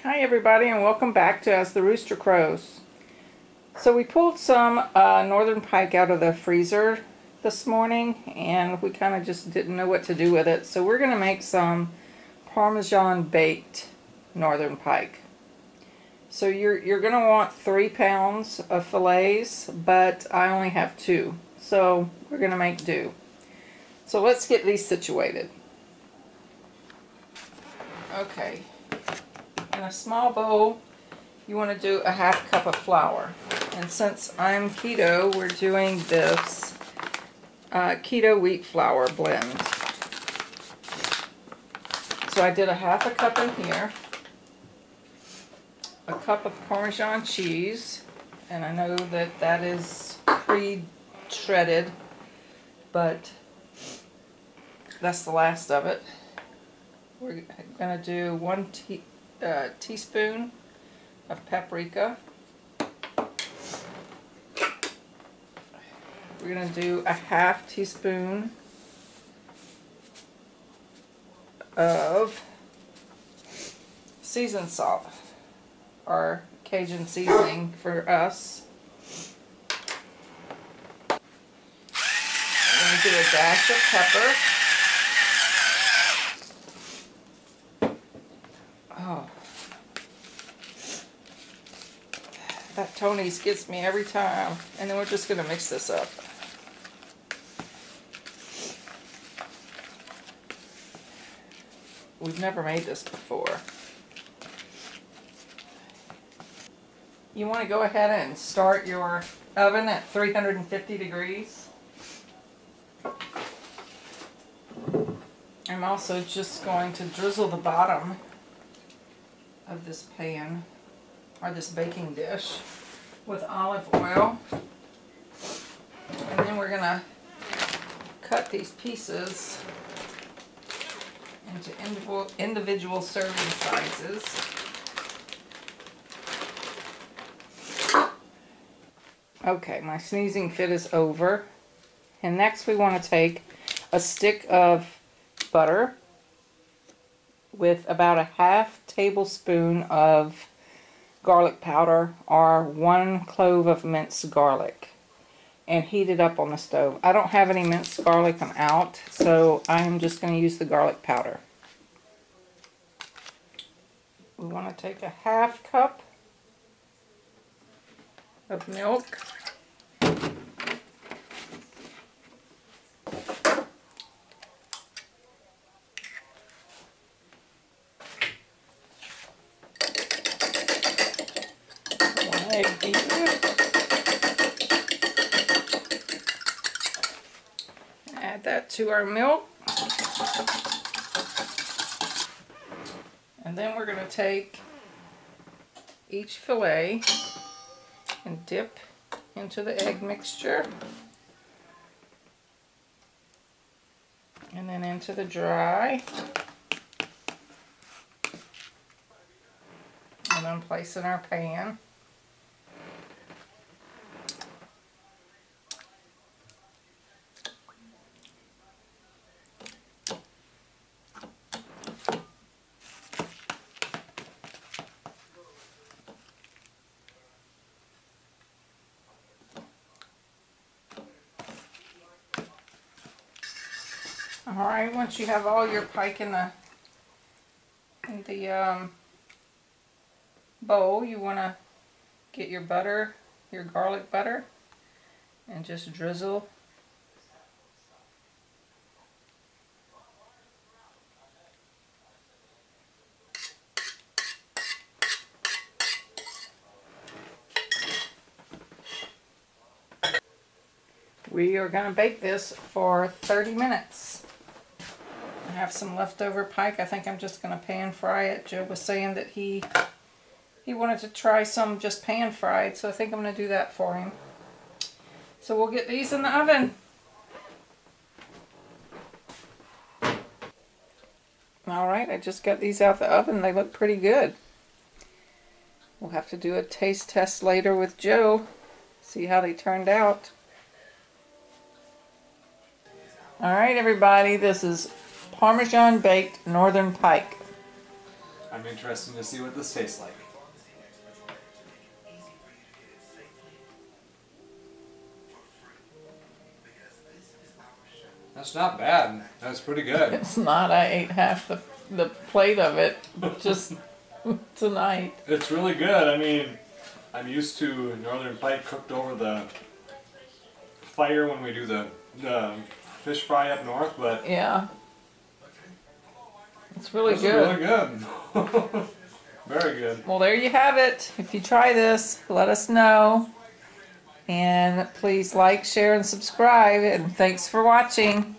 Hi everybody, and welcome back to As the Rooster Crows. So we pulled some Northern Pike out of the freezer this morning, and we kind of just didn't know what to do with it. So we're going to make some Parmesan baked Northern Pike. So you're going to want 3 pounds of fillets, but I only have 2. So we're going to make do. So let's get these situated. Okay. In a small bowl, you want to do a 1/2 cup of flour. And since I'm keto, we're doing this keto wheat flour blend. So I did a 1/2 cup in here, a cup of Parmesan cheese, and I know that that is pre-shredded, but that's the last of it. We're going to do 1 teaspoon of paprika. We're going to do a 1/2 teaspoon of seasoned salt, or Cajun seasoning for us. We're going to do a dash of pepper. Oh, that Tony's gets me every time. And then we're just going to mix this up. We've never made this before. You want to go ahead and start your oven at 350 degrees. I'm also just going to drizzle the bottom of this pan, or this baking dish, with olive oil. And then we're going to cut these pieces into individual serving sizes. Okay, my sneezing fit is over. And next we want to take a stick of butter with about a 1/2 tablespoon of garlic powder, or 1 clove of minced garlic, and heat it up on the stove. I don't have any minced garlic, I'm out, so I'm just going to use the garlic powder. We want to take a 1/2 cup of milk. One egg beaten. Add that to our milk. And then we're going to take each fillet and dip into the egg mixture, and then into the dry, and then place in our pan. Alright, once you have all your pike in the bowl, you want to get your butter, your garlic butter, and just drizzle. We are going to bake this for 30 minutes. I have some leftover pike. I think I'm just going to pan fry it. Joe was saying that he wanted to try some just pan fried, so I think I'm going to do that for him. So we'll get these in the oven. Alright, I just got these out the oven. They look pretty good. We'll have to do a taste test later with Joe, see how they turned out. Alright everybody, this is Parmesan baked Northern Pike. I'm interested to see what this tastes like. That's not bad. That's pretty good. It's not. I ate half the plate of it just tonight. It's really good. I mean, I'm used to Northern Pike cooked over the fire when we do the fish fry up north, but Yeah. It's really this good. is really good. Very good. Well, there you have it. If you try this, let us know. And please like, share, and subscribe. And thanks for watching.